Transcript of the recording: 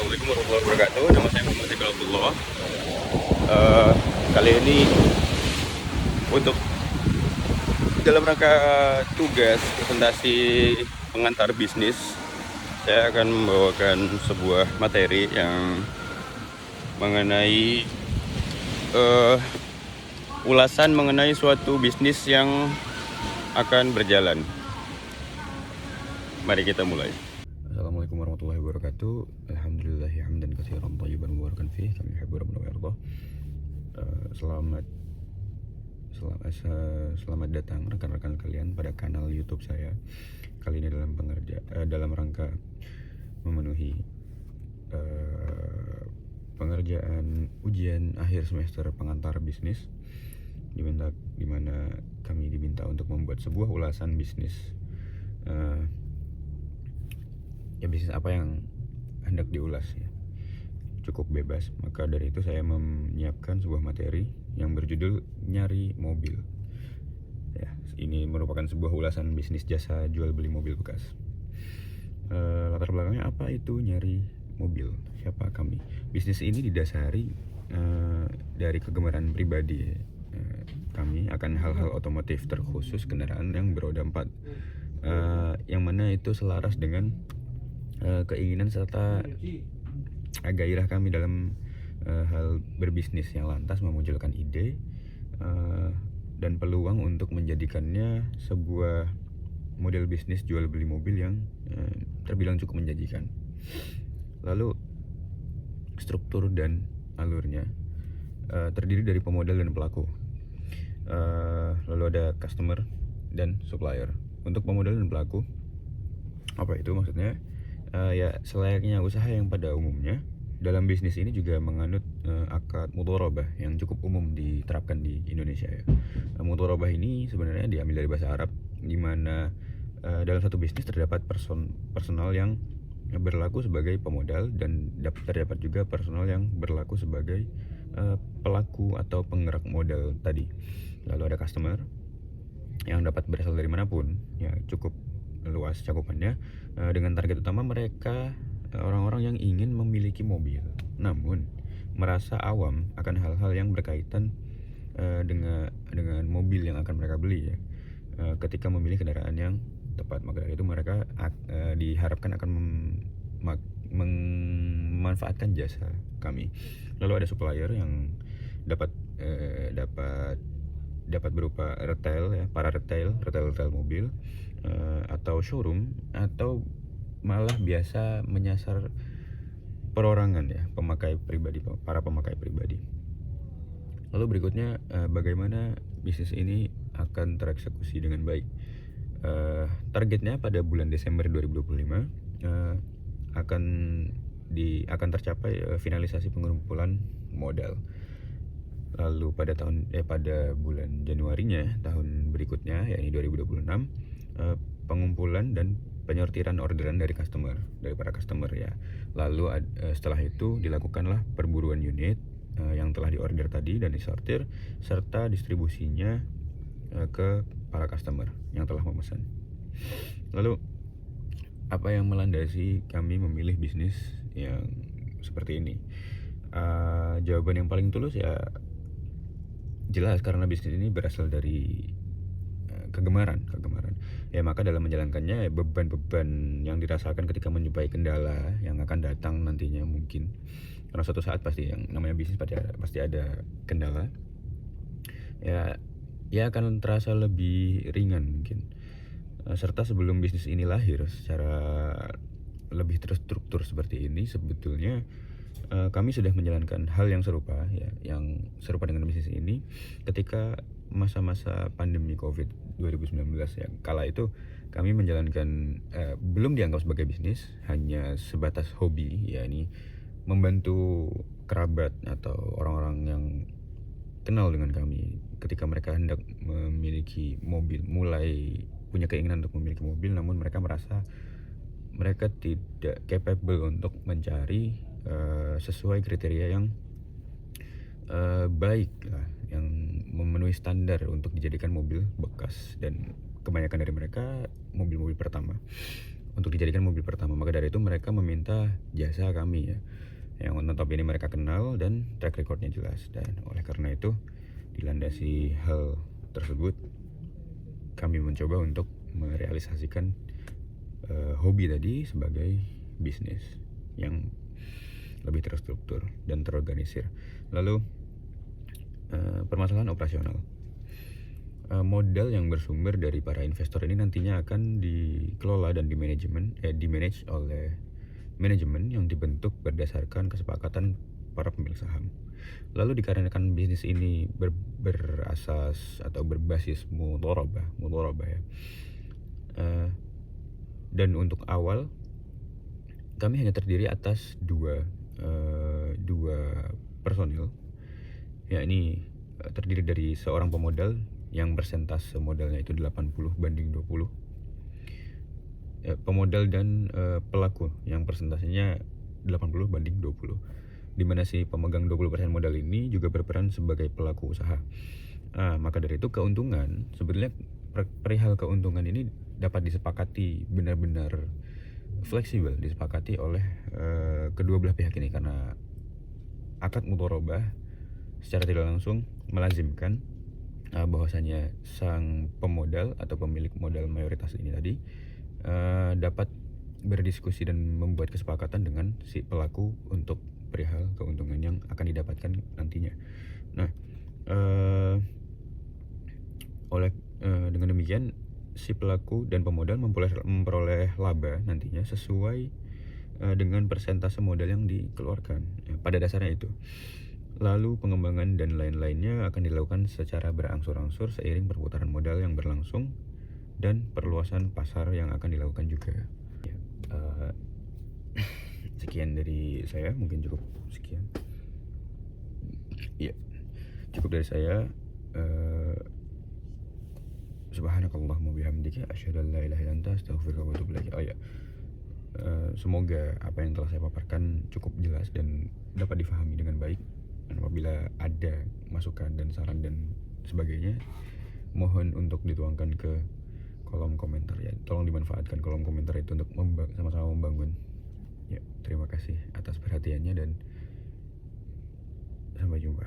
Assalamualaikum warahmatullahi wabarakatuh. Nama saya Muhammad Iqbal Abdullah. Kali ini untuk dalam rangka tugas presentasi pengantar bisnis, saya akan membawakan sebuah materi yang mengenai ulasan mengenai suatu bisnis yang akan berjalan. Mari kita mulai. Assalamualaikum warahmatullahi wabarakatuh. Alhamdulillahi hamdan katsiran thayyiban mubarakan fih kama yuhibbu rabbuna wa yardah. Selamat datang rekan-rekan kalian pada kanal YouTube saya. Kali ini dalam rangka memenuhi pengerjaan ujian akhir semester pengantar bisnis, di mana kami diminta untuk membuat sebuah ulasan bisnis. Bisnis apa yang hendak diulas ya. Cukup bebas, maka dari itu saya menyiapkan sebuah materi yang berjudul nyari mobil. Ya, ini merupakan sebuah ulasan bisnis jasa jual beli mobil bekas. Latar belakangnya apa itu nyari mobil? Siapa kami? Bisnis ini didasari dari kegemaran pribadi kami akan hal-hal otomotif, terkhusus kendaraan yang beroda 4, yang mana itu selaras dengan keinginan serta gairah kami dalam hal berbisnis, yang lantas memunculkan ide dan peluang untuk menjadikannya sebuah model bisnis jual beli mobil yang terbilang cukup menjanjikan. Lalu struktur dan alurnya terdiri dari pemodal dan pelaku. Lalu ada customer dan supplier. Untuk pemodal dan pelaku, apa itu maksudnya? Ya selayaknya usaha yang pada umumnya, dalam bisnis ini juga menganut akad mudharabah yang cukup umum diterapkan di Indonesia ya. Mudharabah ini sebenarnya diambil dari bahasa Arab, di mana dalam satu bisnis terdapat personal yang berlaku sebagai pemodal dan terdapat juga personal yang berlaku sebagai pelaku atau penggerak modal tadi. Lalu ada customer yang dapat berasal dari manapun, ya cukup luas cakupannya, dengan target utama mereka orang-orang yang ingin memiliki mobil namun merasa awam akan hal-hal yang berkaitan dengan mobil yang akan mereka beli ya. Ketika memilih kendaraan yang tepat, maka dari itu mereka diharapkan akan memanfaatkan jasa kami. Lalu ada supplier yang dapat berupa retail ya, para retail mobil, atau showroom, atau malah biasa menyasar perorangan ya, para pemakai pribadi. Lalu berikutnya, bagaimana bisnis ini akan tereksekusi dengan baik. Targetnya pada bulan Desember 2025 akan tercapai finalisasi pengumpulan modal. Lalu pada bulan Januarinya tahun berikutnya, yakni 2026, pengumpulan dan penyortiran orderan dari para customer ya. Lalu setelah itu dilakukanlah perburuan unit yang telah diorder tadi dan disortir, serta distribusinya ke para customer yang telah memesan. Lalu apa yang melandasi kami memilih bisnis yang seperti ini? Jawaban yang paling tulus ya jelas karena bisnis ini berasal dari kegemaran ya. Maka dalam menjalankannya, beban-beban yang dirasakan ketika menjumpai kendala yang akan datang nantinya, mungkin karena suatu saat pasti yang namanya bisnis pasti ada kendala ya akan terasa lebih ringan mungkin. Serta sebelum bisnis ini lahir secara lebih terstruktur seperti ini, sebetulnya kami sudah menjalankan hal yang serupa ya, yang serupa dengan bisnis ini ketika masa-masa pandemi COVID 2019 ya. Kala itu kami menjalankan, belum dianggap sebagai bisnis, hanya sebatas hobi, yakni membantu kerabat atau orang-orang yang kenal dengan kami ketika mereka hendak memiliki mobil, mulai punya keinginan untuk memiliki mobil, namun mereka merasa mereka tidak capable untuk mencari sesuai kriteria yang baik lah, yang memenuhi standar untuk dijadikan mobil bekas, dan kebanyakan dari mereka mobil-mobil pertama. untuk dijadikan mobil pertama. Maka dari itu mereka meminta jasa kami ya, yang notabene mereka kenal dan track recordnya jelas. Dan oleh karena itu, dilandasi hal tersebut, kami mencoba untuk merealisasikan hobi tadi sebagai bisnis yang lebih terstruktur dan terorganisir. Lalu permasalahan operasional. Modal yang bersumber dari para investor ini nantinya akan dikelola dan dimanage oleh manajemen yang dibentuk berdasarkan kesepakatan para pemilik saham. Lalu dikarenakan bisnis ini berasas atau berbasis mudharabah ya. Dan untuk awal kami hanya terdiri atas dua personil, yakni terdiri dari seorang pemodal yang persentase modalnya itu 80/20, pemodal dan pelaku yang persentasenya 80/20, di mana si pemegang 20% modal ini juga berperan sebagai pelaku usaha. Maka dari itu keuntungan, sebetulnya perihal keuntungan ini dapat disepakati benar-benar fleksibel, disepakati oleh kedua belah pihak ini, karena akad mudharabah secara tidak langsung melazimkan bahwasanya sang pemodal atau pemilik modal mayoritas ini tadi dapat berdiskusi dan membuat kesepakatan dengan si pelaku untuk perihal keuntungan yang akan didapatkan nantinya. Nah, dengan demikian si pelaku dan pemodal memperoleh laba nantinya sesuai dengan persentase modal yang dikeluarkan ya, pada dasarnya itu. Lalu pengembangan dan lain-lainnya akan dilakukan secara berangsur-angsur seiring perputaran modal yang berlangsung dan perluasan pasar yang akan dilakukan juga. Ya, sekian dari saya, mungkin cukup sekian. Ya, cukup dari saya. Subhanakallahumma bihamdika asyhadu an la ilaha illa anta astaghfiruka wa atubu ilaik. Semoga apa yang telah saya paparkan cukup jelas dan dapat difahami dengan baik. Dan apabila ada masukan dan saran dan sebagainya, mohon untuk dituangkan ke kolom komentar ya. Tolong dimanfaatkan kolom komentar itu untuk sama-sama membangun. Ya, terima kasih atas perhatiannya dan sampai jumpa.